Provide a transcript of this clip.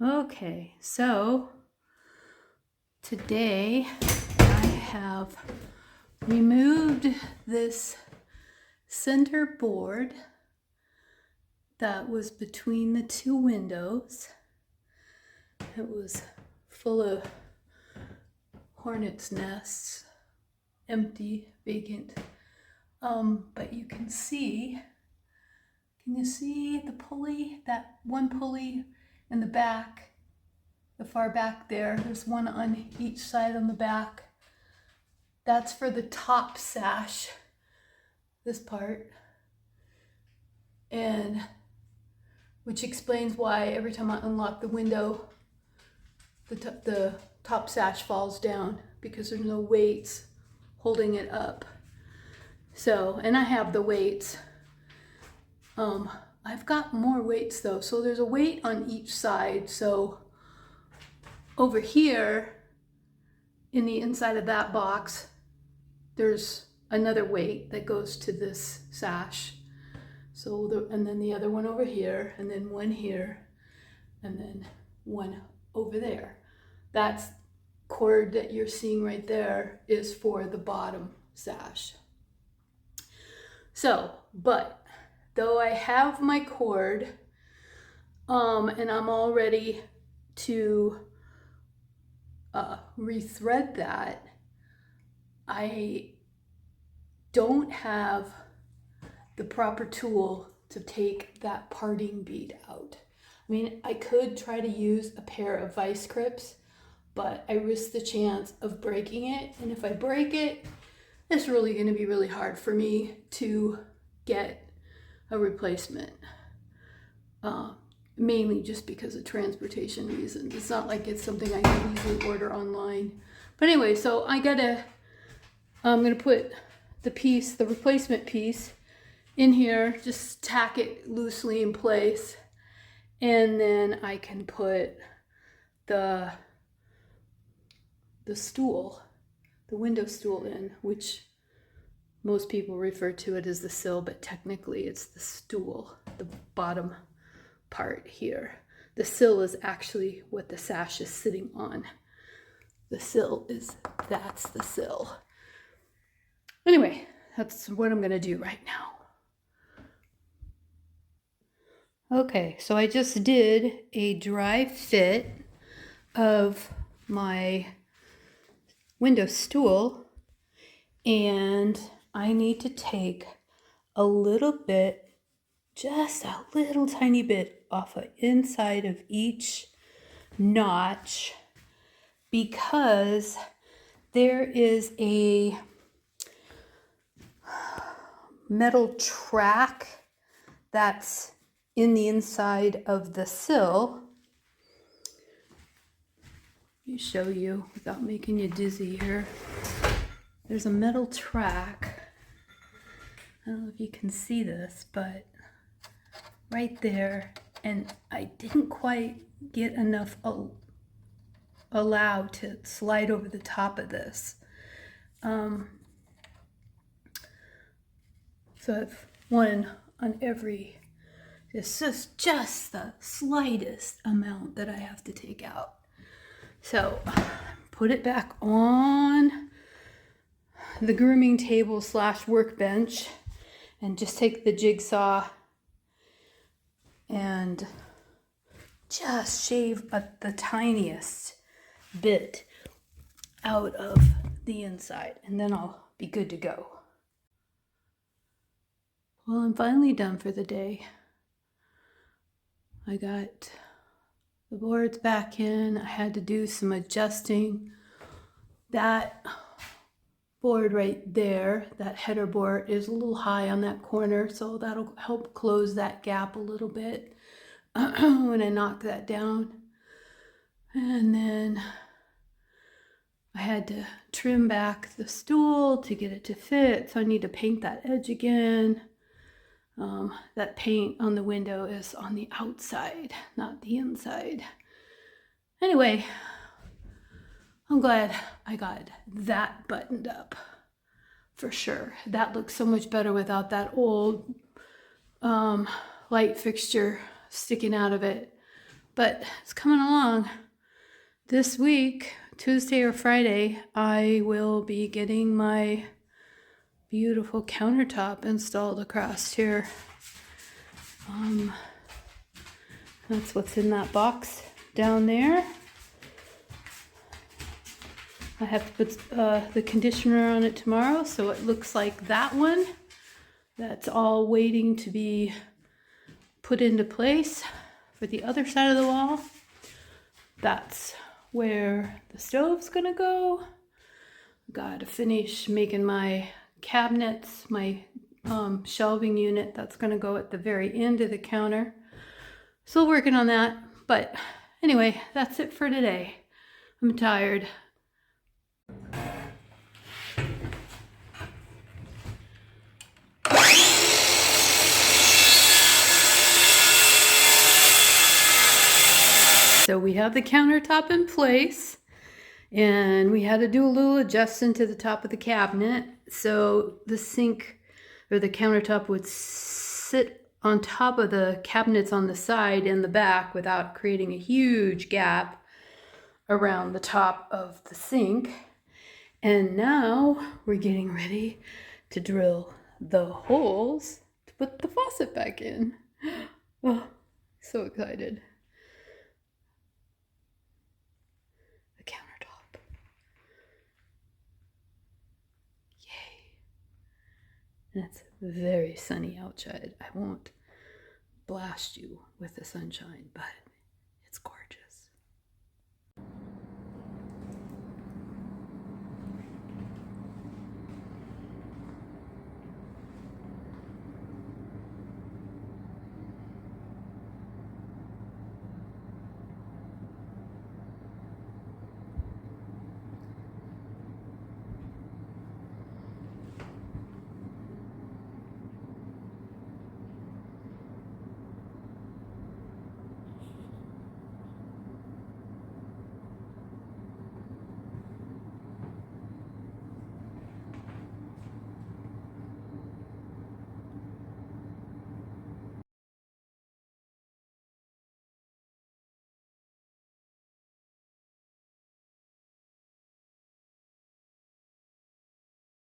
Okay, so today I have removed this center board that was between the two windows. It was full of hornets' nests, empty, vacant. But you can you see the pulley, that one pulley in the back, the far back there? There's one on each side on the back. That's for the top sash, this part. And which explains why every time I unlock the window, the top sash falls down, because there's no weights holding it up. So, and I have the weights. I've got more weights though. So there's a weight on each side. So over here in the inside of that box, there's another weight that goes to this sash. So and then the other one over here, and then one here, and then one over there. That's cord that you're seeing right there is for the bottom sash. So, but though I have my cord, and I'm all ready to rethread that, I don't have the proper tool to take that parting bead out. I mean, I could try to use a pair of vice grips, but I risk the chance of breaking it. And if I break it, it's really going to be really hard for me to get a replacement. Mainly just because of transportation reasons. It's not like it's something I can easily order online. But anyway, so I'm gonna put the replacement piece in here, just tack it loosely in place, and then I can put the stool, the window stool in, which most people refer to it as the sill, but technically it's the stool, the bottom part here. The sill is actually what the sash is sitting on. That's the sill. Anyway, that's what I'm gonna do right now. Okay, so I just did a dry fit of my window stool, and I need to take a little bit, just a little tiny bit off the inside of each notch, because there is a metal track that's in the inside of the sill. Let me show you without making you dizzy here. There's a metal track. I don't know if you can see this, but right there, and I didn't quite get enough allow to slide over the top of this. So I've one on every, it's just the slightest amount that I have to take out. So put it back on the grooming table / workbench, and just take the jigsaw and just shave the tiniest bit out of the inside, and then I'll be good to go. Well, I'm finally done for the day. I got the boards back in. I had to do some adjusting. That board right there, that header board, is a little high on that corner, so that'll help close that gap a little bit when I knock that down. And then I had to trim back the stool to get it to fit, so I need to paint that edge again. That paint on the window is on the outside, not the inside. Anyway, I'm glad I got that buttoned up, for sure. That looks so much better without that old light fixture sticking out of it. but it's coming along. This week, Tuesday or Friday, I will be getting my beautiful countertop installed across here. That's what's in that box down there. I have to put the conditioner on it tomorrow, so it looks like that one. That's all waiting to be put into place. For the other side of the wall, that's where the stove's gonna go. Got to finish making my cabinets, my shelving unit. That's gonna go at the very end of the counter. Still working on that, but anyway, that's it for today. I'm tired. So we have the countertop in place, and we had to do a little adjusting to the top of the cabinet so the sink or the countertop would sit on top of the cabinets on the side and the back without creating a huge gap around the top of the sink. And now we're getting ready to drill the holes to put the faucet back in. Oh, so excited. The countertop. Yay. And it's very sunny outside. I won't blast you with the sunshine, but